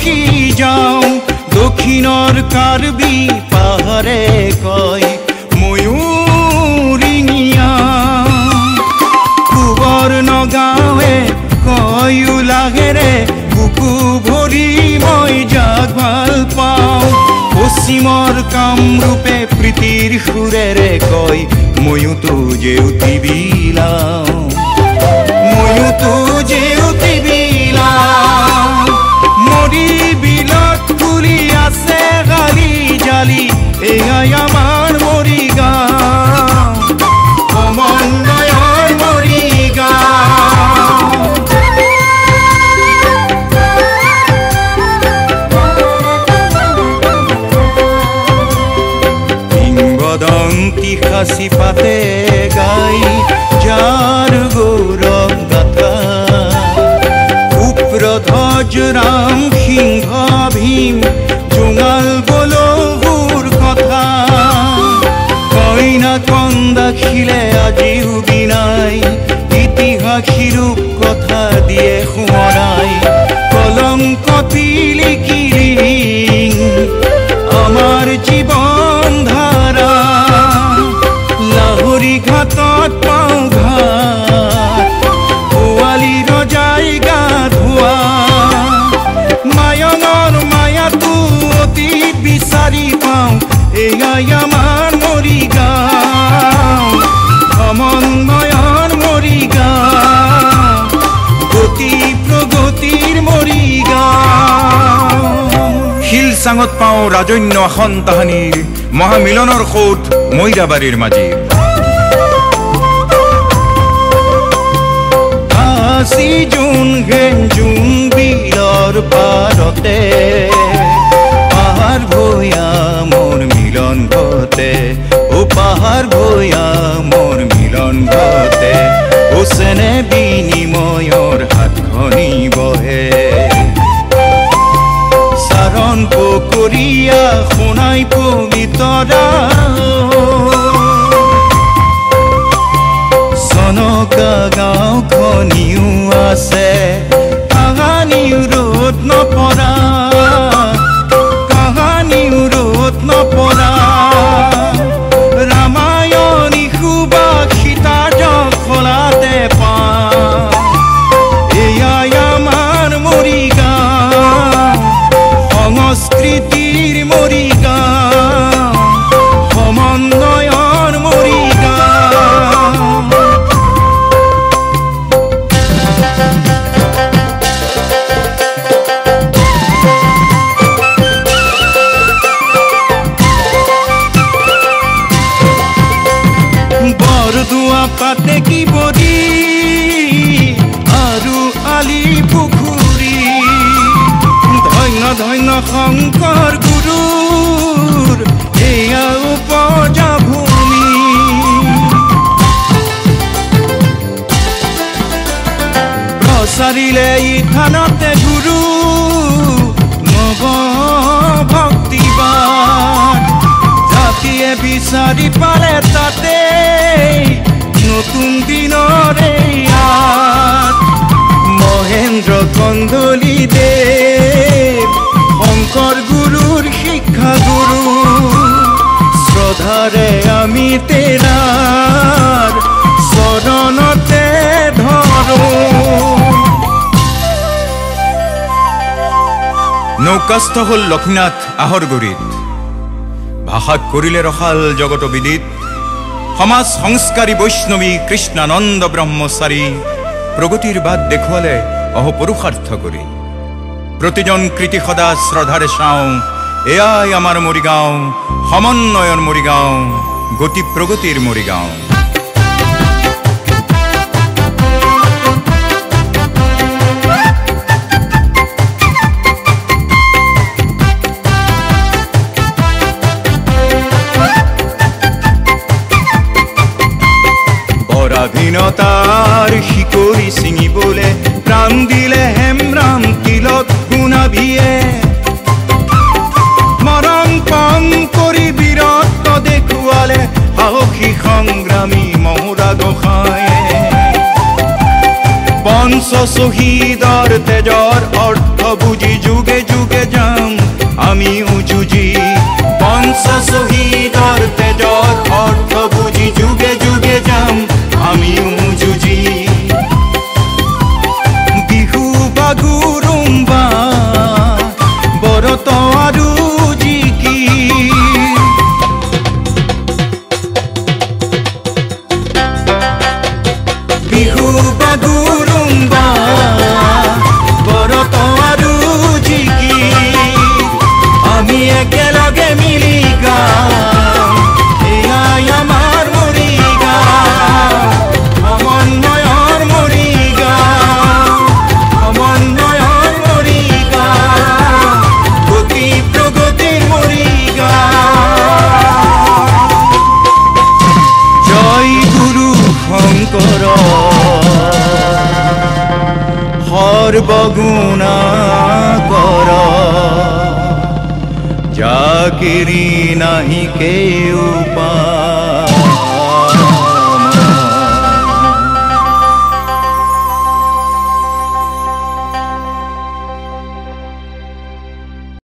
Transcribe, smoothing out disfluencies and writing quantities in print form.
ৰখি যাওঁ দক্ষিণৰ কাৰ্বি পাহাৰে কয় ময়ূৰিঙিয়া পূবৰ নগাঁৱে কয় উলাহেৰে বুকু ভৰি মই যাক ভাল পাওঁ পশ্চিমৰ কামৰূপে প্ৰীতিৰ সুৰেৰে কয় ময়ো জেউতি বিলাওঁ ময়ো জেউতি বিলাওঁ মৰি বিলত ফুলি আছে গালি জালি এয়াই আমাৰ মৰিগাঁও সমন্বয়ৰ মৰিগাঁও কিংবদন্তি সাঁচি পাতে গাই যাৰ গৌৰৱ গাথা উপ্ৰধ্বজ ৰাম সিংহ ভীম জোঙাল বলহুৰ কথা কইনা কন্দাখিলে আজিও বিনাই ইতিহাসী ৰূপ কথা দিয়ে সোঁৱৰাই কলংক পিলিকিৰিং আমাৰ জীৱন ধাৰা লাহৰী ঘাটত পাওঁ ঘাট পোৱালি ৰজাই গা ধোৱা মায়ঙৰ মায়াটো অতি বিচাৰি পাওঁ এয়াই আমাৰ মৰিগাঁও সমন্বয়ৰ মৰিগাঁও গতি প্ৰগতিৰ মৰিগাঁও শিলচাঙত পাওঁ ৰাজন্য আসন তাহানিৰ মহামিলনৰ সোঁত মৈৰাবাৰীৰ মাজেৰ আছি জোন ঘেন জোন বিলৰ পাৰতে পাহাৰ ভৈয়া মোৰ মিলন ঘটে ও পাহাৰ ভৈয়া মোৰ মিলন ঘটে ও চেনে বিনিময়ৰ হাতখনি বহে চাৰণ পকৰীয়া সোণাই পবিতৰা চনকা গাঁওখনিও আছে কাহানিও ৰ'দ নপৰা কাহানিও ৰ'দ নপৰা ৰামায়ণী সুবাসিতা জখলাতে পাওঁ এয়াই আমাৰ মৰিগাঁও সংস্কৃতিৰ মৰিগাঁও সমন্বয়ৰ মৰিগাঁও বৰদোৱা পাতে কি বৰি আৰু আলি পুখুৰী ধন্য ধন্য শংকৰ গুৰুৰ এয়া উপজা ভূমি প্ৰচাৰিলে ই থানতে গুৰু নৱ ভক্তিবাদ জাতিয়ে বিচাৰি পালে তাতে নতুন দিনৰে ইয়াত মহেন্দ্ৰ কন্দলী দেৱ শংকৰ গুৰুৰ শিক্ষা গুৰু শ্ৰদ্ধাৰে আমি তেৰাৰ চৰণতে ধৰো নৌকাস্থ হ'ল লক্ষ্মীনাথ আহৰগুৰিত ভাষাক কৰিলে ৰসাল জগত বিদিত সমাজ সংস্কাৰী বৈষ্ণৱী কৃষ্ণানন্দ ব্ৰহ্মচাৰী প্ৰগতিৰ বাট দেখুৱালে অহপুৰুষাৰ্থ কৰি প্ৰতিজন কৃতি সদা শ্ৰদ্ধাৰে চাওঁ এয়াই আমাৰ মৰিগাঁও সমন্বয়ৰ মৰিগাঁও গতি প্ৰগতিৰ মৰিগাঁও স্বাধীনতাৰ শিকৰি ছিঙিবলে প্ৰাণ দিলে হেমৰাম তিলক গুণাভিয়ে মৰণ পণ কৰি বীৰত্ব দেখুৱালে সাহসী সংগ্ৰামী মহুৰা গোসাঁয়ে পঞ্চ শ্বহীদৰ তেজৰ অৰ্থ বুজি যুগে যুগে সৰ্বগুণা কৰ যাকেৰি নাহি কেউ পায়।